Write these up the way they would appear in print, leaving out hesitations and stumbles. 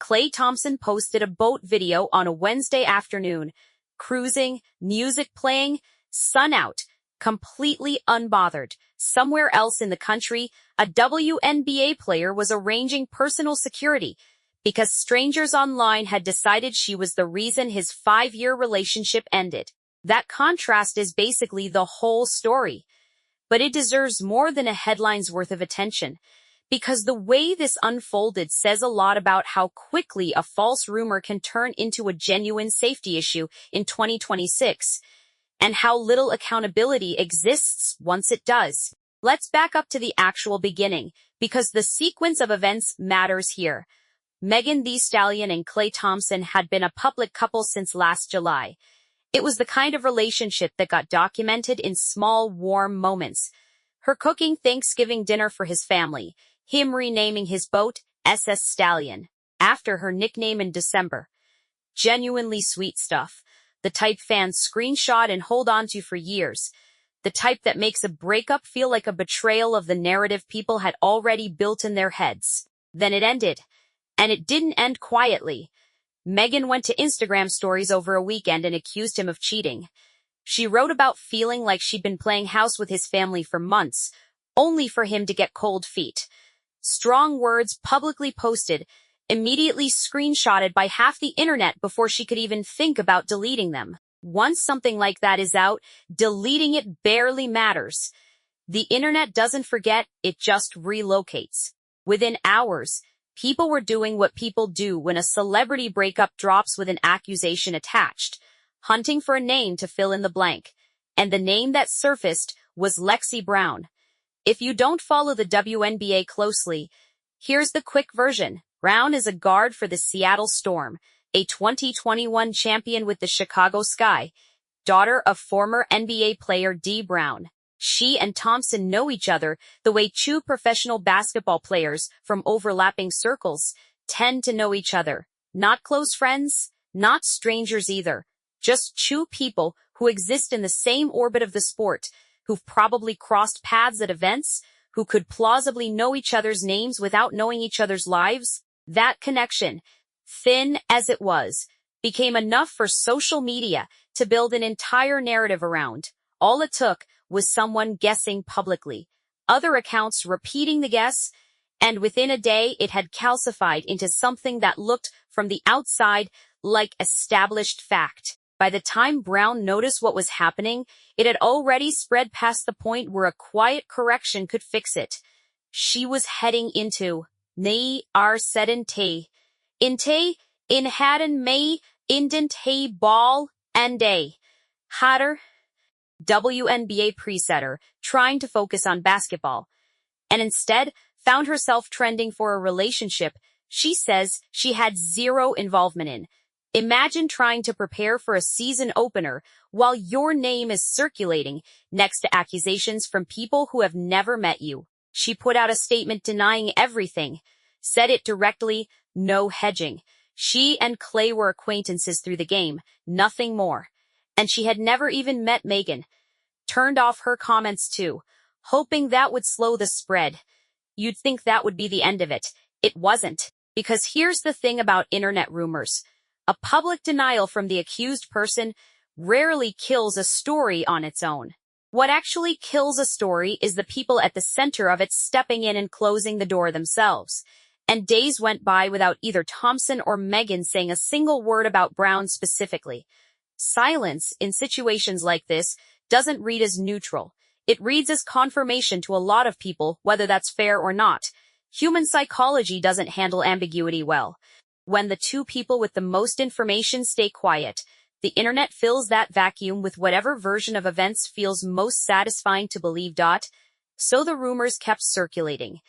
Klay Thompson posted a boat video on a Wednesday afternoon, cruising, music playing, sun out, completely unbothered. Somewhere else in the country, a WNBA player was arranging personal security because strangers online had decided she was the reason his 5-year relationship ended. That contrast is basically the whole story. But it deserves more than a headline's worth of attention, because the way this unfolded says a lot about how quickly a false rumor can turn into a genuine safety issue in 2026, and how little accountability exists once it does. Let's back up to the actual beginning, because the sequence of events matters here. Megan Thee Stallion and Klay Thompson had been a public couple since last July. It was the kind of relationship that got documented in small, warm moments. Her cooking Thanksgiving dinner for his family, him renaming his boat SS Stallion, after her nickname in December. Genuinely sweet stuff. The type fans screenshot and hold on to for years. The type that makes a breakup feel like a betrayal of the narrative people had already built in their heads. Then it ended. And it didn't end quietly. Megan went to Instagram stories over a weekend and accused him of cheating. She wrote about feeling like she'd been playing house with his family for months, only for him to get cold feet. Strong words publicly posted, immediately screenshotted by half the internet before she could even think about deleting them. Once something like that is out, deleting it barely matters. The internet doesn't forget, it just relocates. Within hours, people were doing what people do when a celebrity breakup drops with an accusation attached, hunting for a name to fill in the blank. And the name that surfaced was Lexie Brown. If you don't follow the WNBA closely, here's the quick version. Brown is a guard for the Seattle Storm, a 2021 champion with the Chicago Sky, daughter of former NBA player Dee Brown. She and Thompson know each other the way two professional basketball players from overlapping circles tend to know each other. Not close friends, not strangers either. Just two people who exist in the same orbit of the sport, who've probably crossed paths at events, who could plausibly know each other's names without knowing each other's lives. That connection, thin as it was, became enough for social media to build an entire narrative around. All it took was someone guessing publicly, other accounts repeating the guess, and within a day it had calcified into something that looked from the outside like established fact. By the time Brown noticed what was happening, it had already spread past the point where a quiet correction could fix it. She was heading into "Nei are sedente. Inte in hadden may indente ball and day. Hatter." WNBA presetter, trying to focus on basketball, and instead found herself trending for a relationship she says she had zero involvement in. Imagine trying to prepare for a season opener while your name is circulating next to accusations from people who have never met you. She put out a statement denying everything, said it directly, no hedging. She and Klay were acquaintances through the game, nothing more. And she had never even met Megan. Turned off her comments too, hoping that would slow the spread. You'd think that would be the end of it. It wasn't. Because here's the thing about internet rumors. A public denial from the accused person rarely kills a story on its own. What actually kills a story is the people at the center of it stepping in and closing the door themselves. And days went by without either Thompson or Megan saying a single word about Brown specifically. Silence in situations like this doesn't read as neutral. It reads as confirmation to a lot of people, whether that's fair or not. Human psychology doesn't handle ambiguity well. When the two people with the most information stay quiet, the internet fills that vacuum with whatever version of events feels most satisfying to believe. So the rumors kept circulating.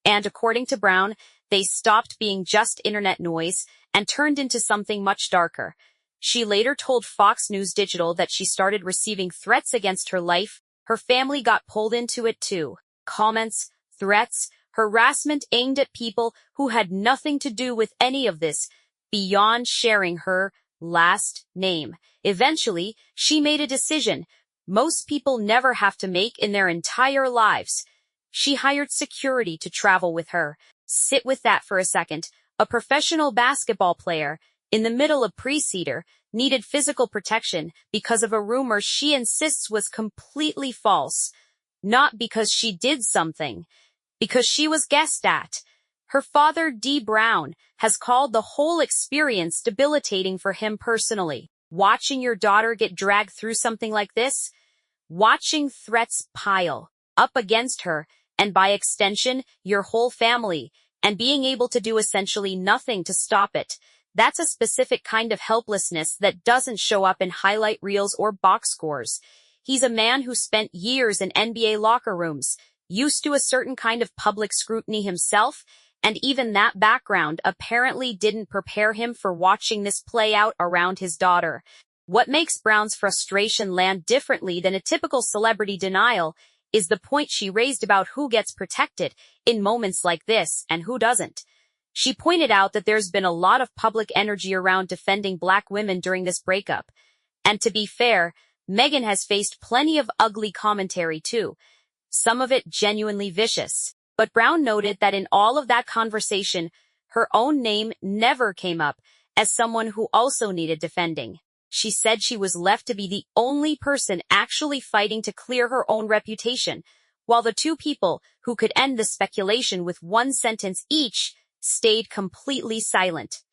And according to Brown, they stopped being just internet noise and turned into something much darker. She later told Fox News Digital that she started receiving threats against her life. Her family got pulled into it too. Comments, threats, harassment aimed at people who had nothing to do with any of this, beyond sharing her last name. Eventually, she made a decision most people never have to make in their entire lives. She hired security to travel with her. Sit with that for a second. a professional basketball player, in the middle of preseason, needed physical protection because of a rumor she insists was completely false. Not because she did something, because she was guessed at. Her father, D. Brown, has called the whole experience debilitating for him personally. Watching your daughter get dragged through something like this? Watching threats pile up against her, and by extension, your whole family, and being able to do essentially nothing to stop it. That's a specific kind of helplessness that doesn't show up in highlight reels or box scores. He's a man who spent years in NBA locker rooms, used to a certain kind of public scrutiny himself, and even that background apparently didn't prepare him for watching this play out around his daughter. What makes Brown's frustration land differently than a typical celebrity denial is the point she raised about who gets protected in moments like this and who doesn't. She pointed out that there's been a lot of public energy around defending Black women during this breakup. And to be fair, Meghan has faced plenty of ugly commentary too, some of it genuinely vicious. But Brown noted that in all of that conversation, her own name never came up as someone who also needed defending. She said she was left to be the only person actually fighting to clear her own reputation, while the two people who could end the speculation with one sentence each stayed completely silent.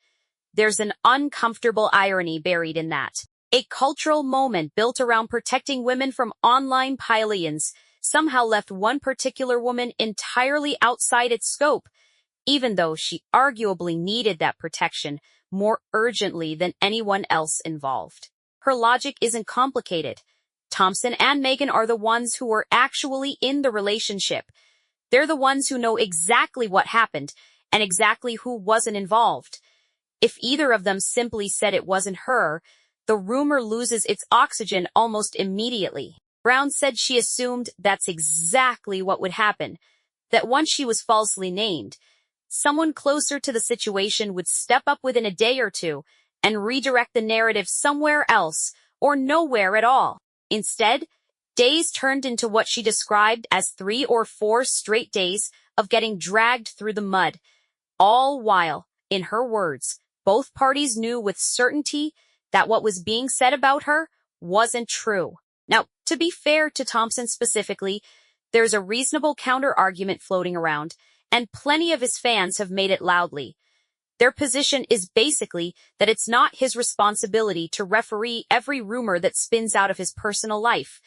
There's an uncomfortable irony buried in that. A cultural moment built around protecting women from online pillions somehow left one particular woman entirely outside its scope, even though she arguably needed that protection more urgently than anyone else involved. Her logic isn't complicated. Thompson and Meghan are the ones who were actually in the relationship. They're the ones who know exactly what happened and exactly who wasn't involved. If either of them simply said it wasn't her, the rumor loses its oxygen almost immediately. Brown said she assumed that's exactly what would happen, that once she was falsely named, someone closer to the situation would step up within a day or two and redirect the narrative somewhere else or nowhere at all. Instead, days turned into what she described as 3 or 4 straight days of getting dragged through the mud, all while, in her words, both parties knew with certainty that what was being said about her wasn't true. Now, to be fair to Thompson specifically, there's a reasonable counter-argument floating around, and plenty of his fans have made it loudly. Their position is basically that it's not his responsibility to referee every rumor that spins out of his personal life,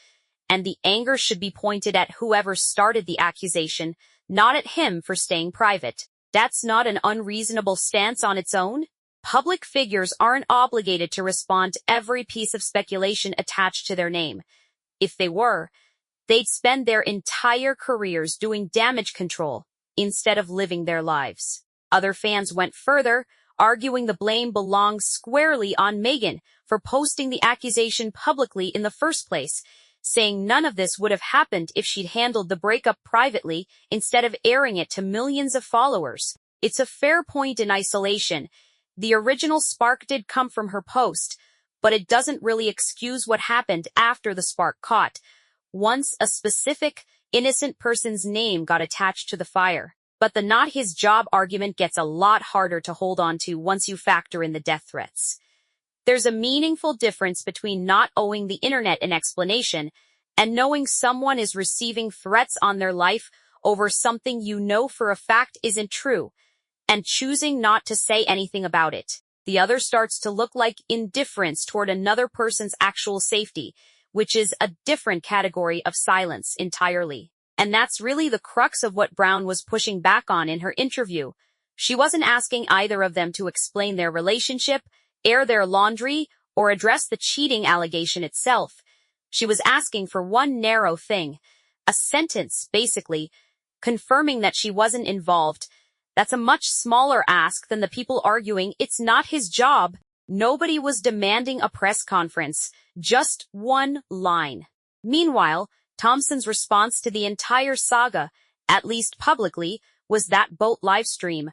and the anger should be pointed at whoever started the accusation, not at him for staying private. That's not an unreasonable stance on its own. Public figures aren't obligated to respond to every piece of speculation attached to their name. If they were, they'd spend their entire careers doing damage control instead of living their lives. Other fans went further, arguing the blame belongs squarely on Meghan for posting the accusation publicly in the first place, saying none of this would have happened if she'd handled the breakup privately instead of airing it to millions of followers. It's a fair point in isolation. The original spark did come from her post, but it doesn't really excuse what happened after the spark caught, once a specific, innocent person's name got attached to the fire. But the not his job argument gets a lot harder to hold on to once you factor in the death threats. There's a meaningful difference between not owing the internet an explanation and knowing someone is receiving threats on their life over something you know for a fact isn't true, and choosing not to say anything about it. The other starts to look like indifference toward another person's actual safety, which is a different category of silence entirely. And that's really the crux of what Brown was pushing back on in her interview. She wasn't asking either of them to explain their relationship, air their laundry, or address the cheating allegation itself. She was asking for one narrow thing, a sentence, basically, confirming that she wasn't involved. That's a much smaller ask than the people arguing it's not his job. Nobody was demanding a press conference, just one line. Meanwhile, Thompson's response to the entire saga, at least publicly, was that boat livestream.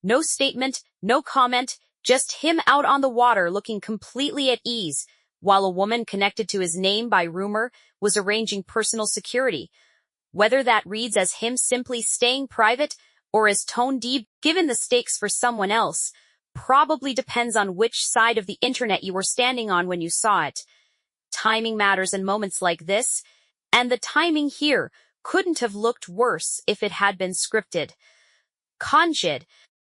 No statement, no comment, just him out on the water looking completely at ease, while a woman connected to his name by rumor was arranging personal security. Whether that reads as him simply staying private or is tone deep given the stakes for someone else probably depends on which side of the internet you were standing on when you saw it. Timing matters in moments like this, and the timing here couldn't have looked worse if it had been scripted. Conchid.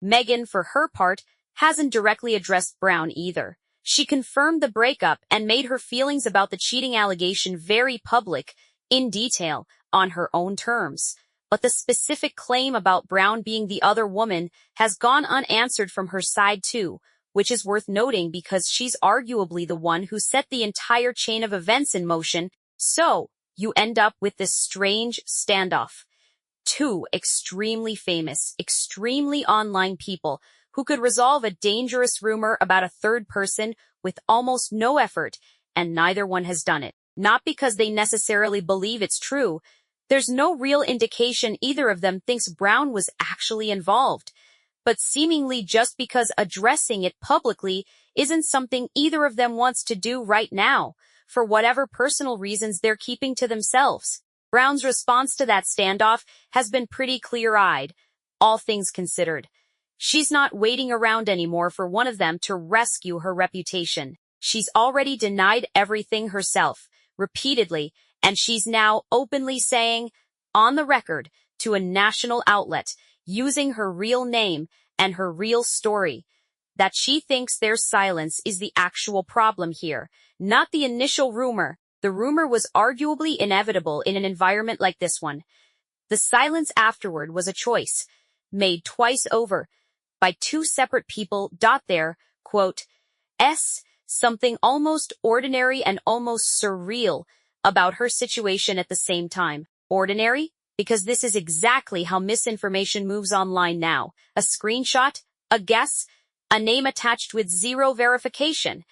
Megan, for her part, hasn't directly addressed Brown either. She confirmed the breakup and made her feelings about the cheating allegation very public, in detail, on her own terms. But the specific claim about Brown being the other woman has gone unanswered from her side too, which is worth noting because she's arguably the one who set the entire chain of events in motion. So, you end up with this strange standoff. Two extremely famous, extremely online people who could resolve a dangerous rumor about a third person with almost no effort, and neither one has done it. Not because they necessarily believe it's true. There's no real indication either of them thinks Brown was actually involved, but seemingly just because addressing it publicly isn't something either of them wants to do right now, for whatever personal reasons they're keeping to themselves. Brown's response to that standoff has been pretty clear-eyed, all things considered. She's not waiting around anymore for one of them to rescue her reputation. She's already denied everything herself, repeatedly, and she's now openly saying, on the record, to a national outlet, using her real name and her real story, that she thinks their silence is the actual problem here, not the initial rumor. The rumor was arguably inevitable in an environment like this one. The silence afterward was a choice, made twice over, by two separate people. There, quote, something almost ordinary and almost surreal about her situation at the same time. Ordinary? Because this is exactly how misinformation moves online now. A screenshot, a guess, a name attached with zero verification.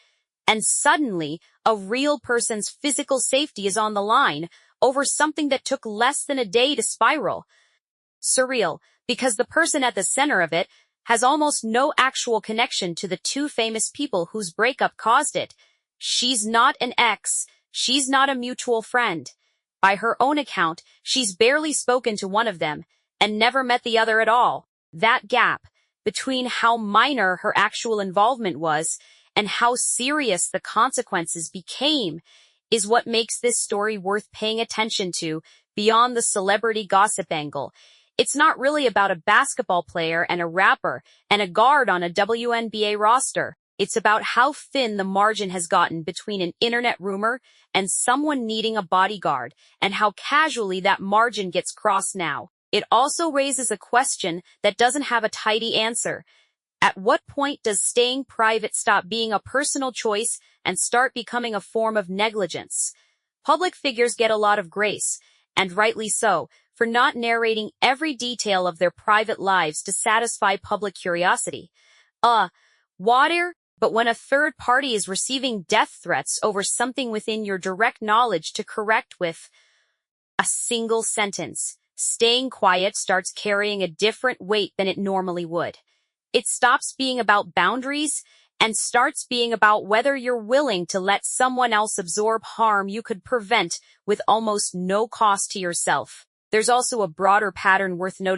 And suddenly, a real person's physical safety is on the line over something that took less than a day to spiral. Surreal, because the person at the center of it has almost no actual connection to the two famous people whose breakup caused it. She's not an ex. She's not a mutual friend. By her own account, she's barely spoken to one of them and never met the other at all. That gap between how minor her actual involvement was and how serious the consequences became is what makes this story worth paying attention to beyond the celebrity gossip angle. It's not really about a basketball player and a rapper and a guard on a WNBA roster. It's about how thin the margin has gotten between an internet rumor and someone needing a bodyguard, and how casually that margin gets crossed now. It also raises a question that doesn't have a tidy answer. At what point does staying private stop being a personal choice and start becoming a form of negligence? Public figures get a lot of grace, and rightly so, for not narrating every detail of their private lives to satisfy public curiosity. Water? But when a third party is receiving death threats over something within your direct knowledge to correct with a single sentence, staying quiet starts carrying a different weight than it normally would. It stops being about boundaries and starts being about whether you're willing to let someone else absorb harm you could prevent with almost no cost to yourself. There's also a broader pattern worth noting.